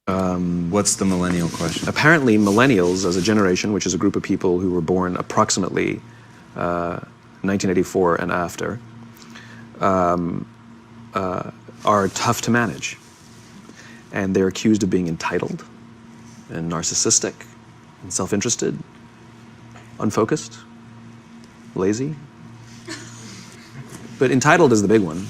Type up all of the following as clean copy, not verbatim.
What's the millennial question? Apparently, millennials as a generation, which is a group of people who were born approximately 1984 and after, are tough to manage. And they're accused of being entitled and narcissistic and self-interested, unfocused, lazy. But entitled is the big one.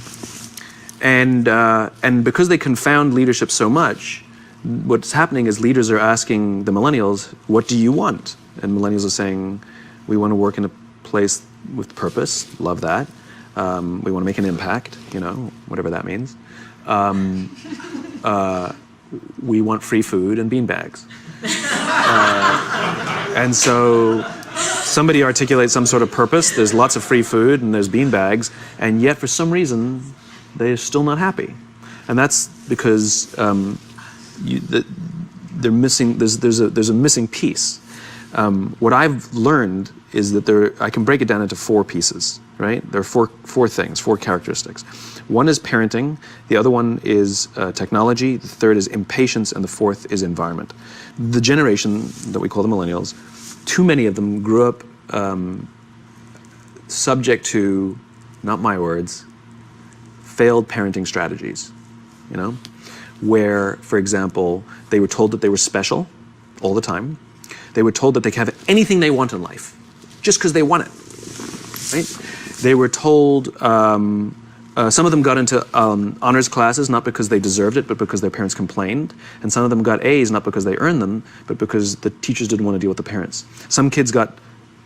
And because they confound leadership so much, what's happening is leaders are asking the millennials, what do you want? And millennials are saying, we want to work in a place with purpose, love that. We want to make an impact, you know, whatever that means. We want free food and beanbags. And so somebody articulates some sort of purpose, there's lots of free food and there's beanbags, and yet for some reason, they're still not happy. And that's because they're missing, there's a missing piece. What I've learned is that I can break it down into 4 pieces, right? There are four things, 4 characteristics. One is parenting, the other one is technology, the third is impatience, and the fourth is environment. The generation that we call the millennials, too many of them grew up subject to, not my words, failed parenting strategies, you know? Where, for example, they were told that they were special all the time. They were told that they could have anything they want in life, just because they want it, right? They were told, some of them got into honors classes, not because they deserved it, but because their parents complained. And some of them got A's, not because they earned them, but because the teachers didn't want to deal with the parents. Some kids got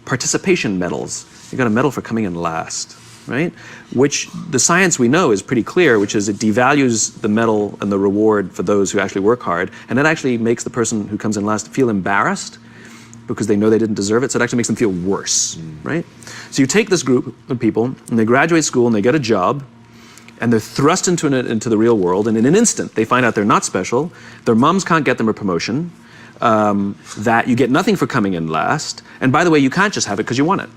participation medals. They got a medal for coming in last, right? Which the science we know is pretty clear, which is it devalues the medal and the reward for those who actually work hard. And it actually makes the person who comes in last feel embarrassed because they know they didn't deserve it, so it actually makes them feel worse, right? So you take this group of people, and they graduate school, and they get a job, and they're thrust into the real world, and in an instant, they find out they're not special, their moms can't get them a promotion, that you get nothing for coming in last, and by the way, you can't just have it because you want it,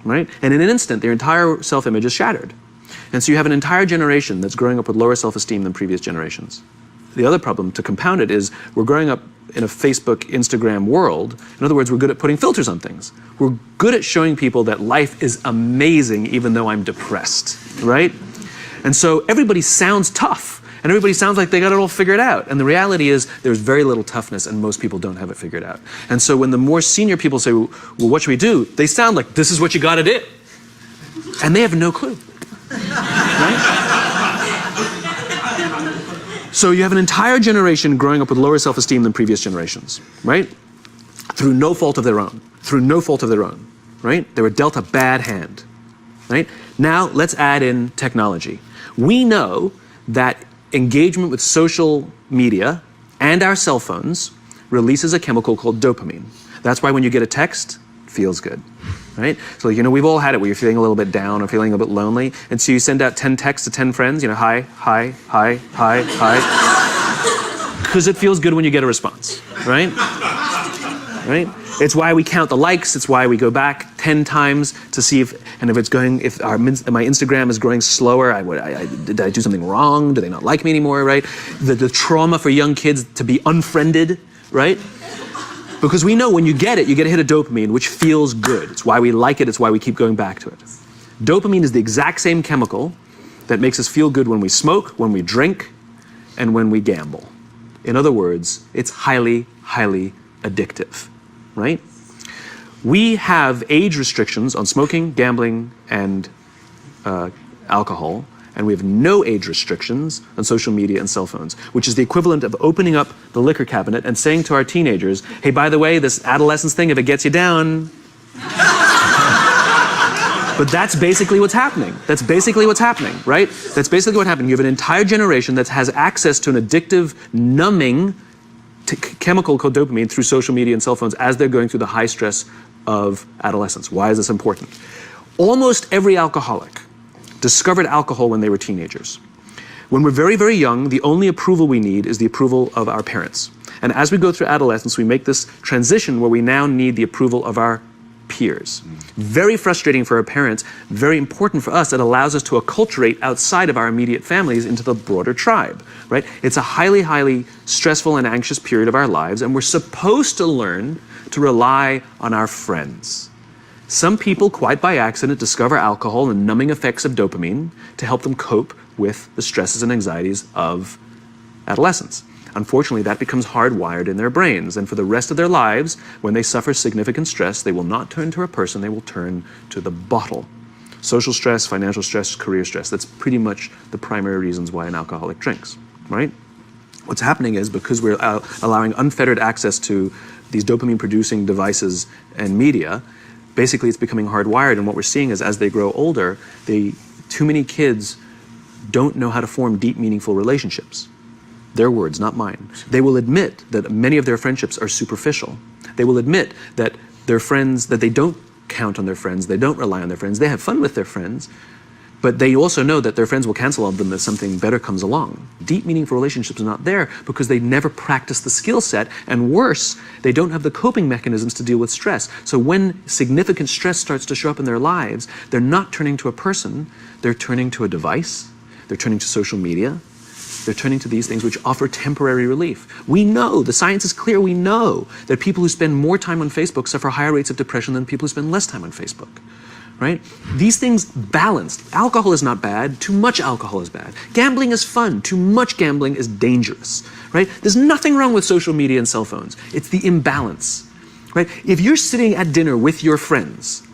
right? And in an instant, their entire self-image is shattered. And so you have an entire generation that's growing up with lower self-esteem than previous generations. The other problem, to compound it, is we're growing up in a Facebook, Instagram world. In other words, we're good at putting filters on things. We're good at showing people that life is amazing even though I'm depressed, right? And so everybody sounds tough, and everybody sounds like they got it all figured out. And the reality is there's very little toughness, and most people don't have it figured out. And so when the more senior people say, well, what should we do? They sound like, this is what you gotta do. And they have no clue, right? So you have an entire generation growing up with lower self-esteem than previous generations, right? Through no fault of their own, right? They were dealt a bad hand, right? Now let's add in technology. We know that engagement with social media and our cell phones releases a chemical called dopamine. That's why when you get a text, it feels good, right? So, you know, we've all had it where you're feeling a little bit down or feeling a bit lonely, and so you send out 10 texts to 10 friends, you know, hi, hi, hi, hi, hi, because it feels good when you get a response, right? Right? It's why we count the likes, it's why we go back 10 times to see if my Instagram is growing slower, did I do something wrong? Do they not like me anymore, right? The trauma for young kids to be unfriended, right? Because we know when you get a hit of dopamine, which feels good. It's why we like it, it's why we keep going back to it. Dopamine is the exact same chemical that makes us feel good when we smoke, when we drink, and when we gamble. In other words, it's highly, highly addictive, right? We have age restrictions on smoking, gambling, and alcohol, and we have no age restrictions on social media and cell phones, which is the equivalent of opening up the liquor cabinet and saying to our teenagers, hey, by the way, this adolescence thing, if it gets you down. But that's basically what's happening. That's basically what's happening, right? That's basically what happened. You have an entire generation that has access to an addictive, numbing chemical called dopamine through social media and cell phones as they're going through the high stress of adolescence. Why is this important? Almost every alcoholic discovered alcohol when they were teenagers. When we're very, very young, the only approval we need is the approval of our parents. And as we go through adolescence, we make this transition where we now need the approval of our peers. Very frustrating for our parents, very important for us. It allows us to acculturate outside of our immediate families into the broader tribe, right? It's a highly, highly stressful and anxious period of our lives, and we're supposed to learn to rely on our friends. Some people, quite by accident, discover alcohol and numbing effects of dopamine to help them cope with the stresses and anxieties of adolescence. Unfortunately, that becomes hardwired in their brains, and for the rest of their lives, when they suffer significant stress, they will not turn to a person, they will turn to the bottle. Social stress, financial stress, career stress, that's pretty much the primary reasons why an alcoholic drinks, right? What's happening is, because we're allowing unfettered access to these dopamine-producing devices and media, basically it's becoming hardwired, and what we're seeing is, as they grow older, too many kids don't know how to form deep, meaningful relationships. Their words, not mine. They will admit that many of their friendships are superficial. They will admit that their friends, that they don't count on their friends, they don't rely on their friends, they have fun with their friends, but they also know that their friends will cancel on them if something better comes along. Deep, meaningful relationships are not there because they never practice the skill set, and worse, they don't have the coping mechanisms to deal with stress. So when significant stress starts to show up in their lives, they're not turning to a person, they're turning to a device, they're turning to social media, they're turning to these things which offer temporary relief. We know, the science is clear, we know that people who spend more time on Facebook suffer higher rates of depression than people who spend less time on Facebook, right? These things balanced. Alcohol is not bad, too much alcohol is bad. Gambling is fun, too much gambling is dangerous, right? There's nothing wrong with social media and cell phones. It's the imbalance, right? If you're sitting at dinner with your friends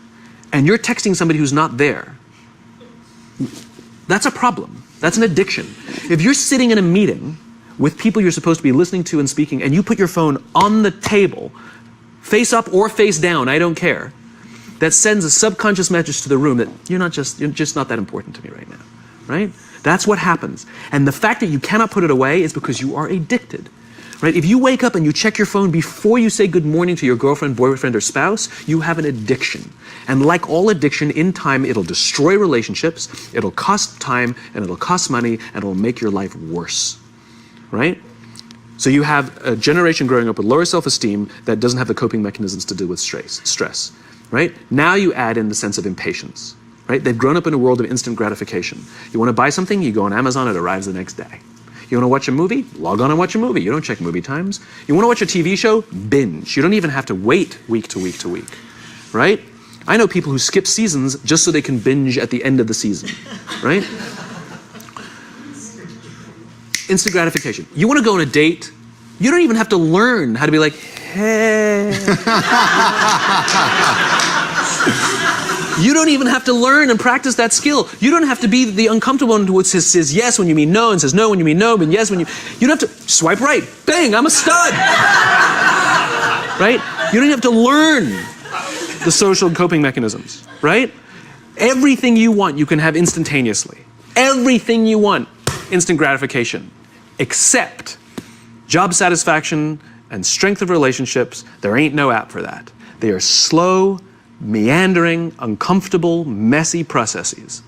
and you're texting somebody who's not there, that's a problem. That's an addiction. If you're sitting in a meeting with people you're supposed to be listening to and speaking, and you put your phone on the table, face up or face down, I don't care, that sends a subconscious message to the room that you're just not that important to me right now, right? That's what happens. And the fact that you cannot put it away is because you are addicted, right? If you wake up and you check your phone before you say good morning to your girlfriend, boyfriend, or spouse, you have an addiction. And like all addiction, in time, it'll destroy relationships, it'll cost time, and it'll cost money, and it'll make your life worse, right? So you have a generation growing up with lower self-esteem that doesn't have the coping mechanisms to deal with stress, right? Now you add in the sense of impatience, right? They've grown up in a world of instant gratification. You want to buy something, you go on Amazon, it arrives the next day. You want to watch a movie? Log on and watch a movie. You don't check movie times. You want to watch a TV show? Binge. You don't even have to wait week to week to week, right? I know people who skip seasons just so they can binge at the end of the season, right? Instant gratification. You want to go on a date? You don't even have to learn how to be like, hey. You don't even have to learn and practice that skill. You don't have to be the uncomfortable one who says yes when you mean no and says no when you mean no, but yes when you don't have to swipe right. Bang, I'm a stud. Right? You don't have to learn the social coping mechanisms, right? Everything you want, you can have instantaneously. Everything you want, instant gratification, except job satisfaction and strength of relationships. There ain't no app for that. They are slow, meandering, uncomfortable, messy processes.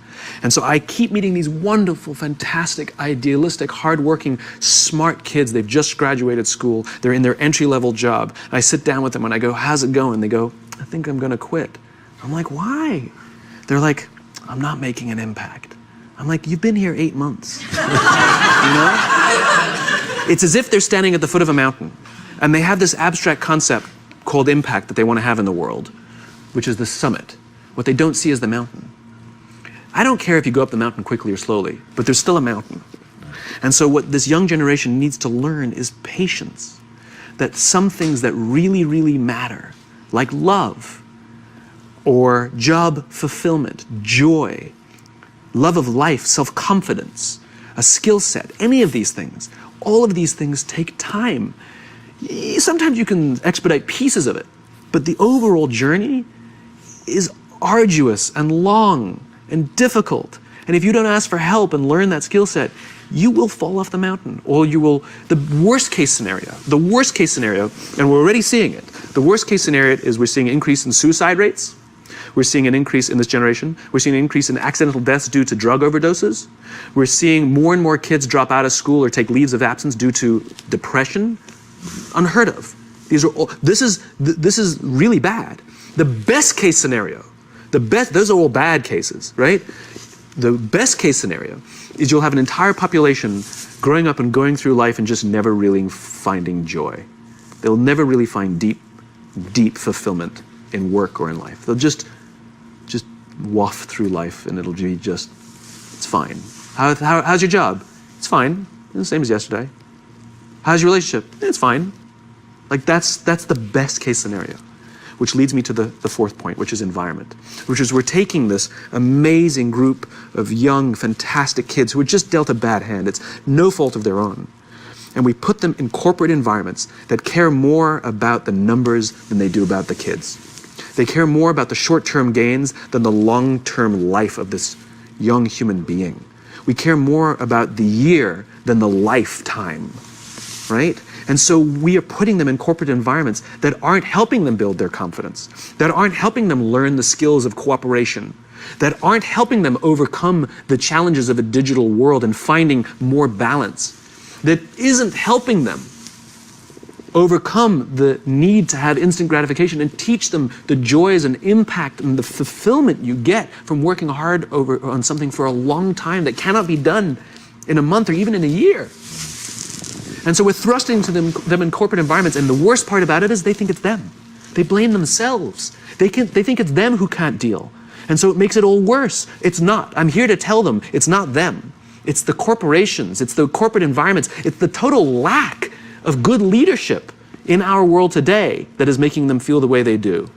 And so I keep meeting these wonderful, fantastic, idealistic, hardworking, smart kids. They've just graduated school. They're in their entry-level job. And I sit down with them and I go, how's it going? They go, I think I'm going to quit. I'm like, why? They're like, I'm not making an impact. I'm like, you've been here 8 months. You know? It's as if they're standing at the foot of a mountain and they have this abstract concept called impact that they want to have in the world, which is the summit. What they don't see is the mountain. I don't care if you go up the mountain quickly or slowly, but there's still a mountain. And so what this young generation needs to learn is patience. That some things that really, really matter, like love, or job fulfillment, joy, love of life, self-confidence, a skill set, any of these things, all of these things take time. Sometimes you can expedite pieces of it, but the overall journey is arduous and long and difficult. And if you don't ask for help and learn that skill set, you will fall off the mountain, or you will, the worst case scenario, and we're already seeing it, the worst case scenario is we're seeing an increase in suicide rates, we're seeing an increase in this generation, we're seeing an increase in accidental deaths due to drug overdoses, we're seeing more and more kids drop out of school or take leaves of absence due to depression, unheard of. These are all, this is really bad. The best case scenario, those are all bad cases, right? The best case scenario is you'll have an entire population growing up and going through life and just never really finding joy. They'll never really find deep fulfillment in work or in life. They'll just waft through life and it'll be just, it's fine. How's your job? It's fine. It's the same as yesterday. How's your relationship? It's fine. Like that's the best case scenario. Which leads me to the fourth point, which is environment. Which is we're taking this amazing group of young, fantastic kids who were just dealt a bad hand. It's no fault of their own. And we put them in corporate environments that care more about the numbers than they do about the kids. They care more about the short-term gains than the long-term life of this young human being. We care more about the year than the lifetime, right? And so we are putting them in corporate environments that aren't helping them build their confidence, that aren't helping them learn the skills of cooperation, that aren't helping them overcome the challenges of a digital world and finding more balance, that isn't helping them overcome the need to have instant gratification and teach them the joys and impact and the fulfillment you get from working hard on something for a long time that cannot be done in a month or even in a year. And so we're thrusting to them in corporate environments, and the worst part about it is they think it's them. They blame themselves. They think it's them who can't deal. And so it makes it all worse. It's not. I'm here to tell them it's not them. It's the corporations, it's the corporate environments, it's the total lack of good leadership in our world today that is making them feel the way they do.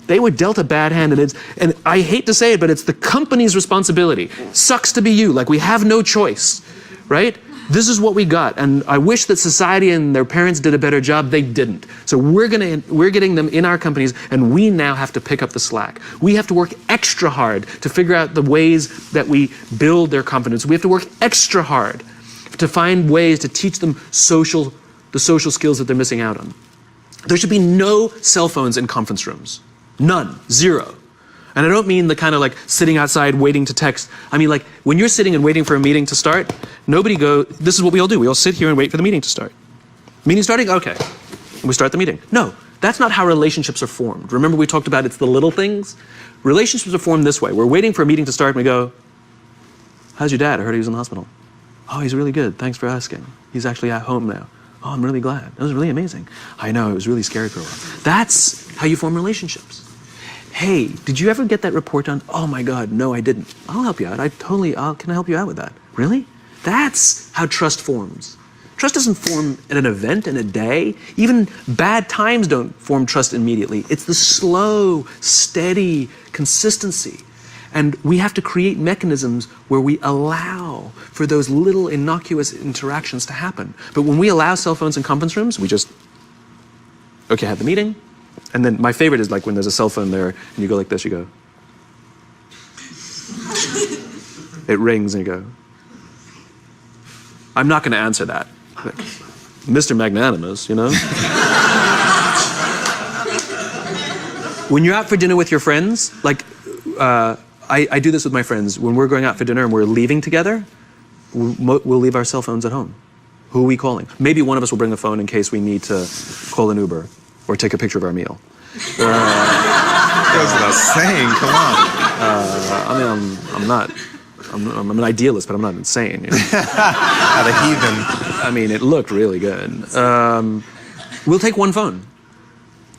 They were dealt a bad hand, and I hate to say it, but it's the company's responsibility. Sucks to be you, like we have no choice, right? This is what we got, and I wish that society and their parents did a better job. They didn't. So we're getting them in our companies, and we now have to pick up the slack. We have to work extra hard to figure out the ways that we build their confidence. We have to work extra hard to find ways to teach them the social skills that they're missing out on. There should be no cell phones in conference rooms. None. Zero. And I don't mean the kind of like sitting outside waiting to text. I mean like when you're sitting and waiting for a meeting to start, this is what we all do. We all sit here and wait for the meeting to start. Meeting starting? Okay. And we start the meeting. No, that's not how relationships are formed. Remember we talked about it's the little things? Relationships are formed this way. We're waiting for a meeting to start and we go, how's your dad? I heard he was in the hospital. Oh, he's really good. Thanks for asking. He's actually at home now. Oh, I'm really glad. That was really amazing. I know, it was really scary for a while. That's how you form relationships. Hey, did you ever get that report done? Oh my God, no, I didn't. I'll help you out. Can I help you out with that? Really? That's how trust forms. Trust doesn't form at an event in a day. Even bad times don't form trust immediately. It's the slow, steady consistency. And we have to create mechanisms where we allow for those little innocuous interactions to happen. But when we allow cell phones in conference rooms, we just, okay, have the meeting. And then my favorite is like when there's a cell phone there and you go like this, you go. It rings and you go. I'm not going to answer that. Like, Mr. Magnanimous, you know? When you're out for dinner with your friends, like, I do this with my friends. When we're going out for dinner and we're leaving together, we'll leave our cell phones at home. Who are we calling? Maybe one of us will bring a phone in case we need to call an Uber or take a picture of our meal. That goes without saying, come on. I'm an idealist, but I'm not insane. You know? Not a heathen. I mean, it looked really good. We'll take one phone.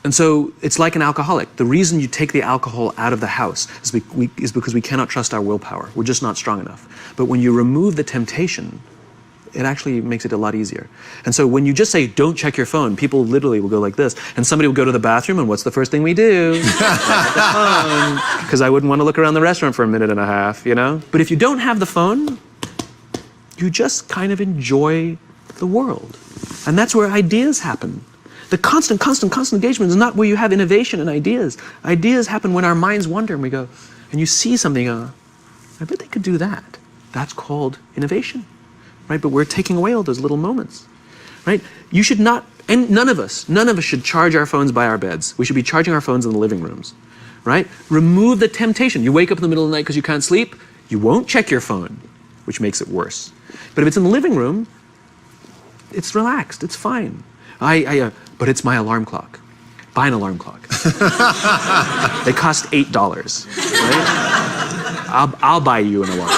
And so it's like an alcoholic. The reason you take the alcohol out of the house is because we cannot trust our willpower. We're just not strong enough. But when you remove the temptation, it actually makes it a lot easier. And so when you just say, don't check your phone, people literally will go like this. And somebody will go to the bathroom, and what's the first thing we do? Because I wouldn't want to look around the restaurant for a minute and a half, you know? But if you don't have the phone, you just kind of enjoy the world. And that's where ideas happen. The constant engagement is not where you have innovation and ideas. Ideas happen when our minds wander and we go, and you see something, I bet they could do that. That's called innovation, right? But we're taking away all those little moments, right? You should not, and none of us should charge our phones by our beds. We should be charging our phones in the living rooms, right? Remove the temptation. You wake up in the middle of the night because you can't sleep, you won't check your phone, which makes it worse. But if it's in the living room, it's relaxed, it's fine. But it's my alarm clock. Buy an alarm clock. They cost $8, right? I'll buy you an alarm.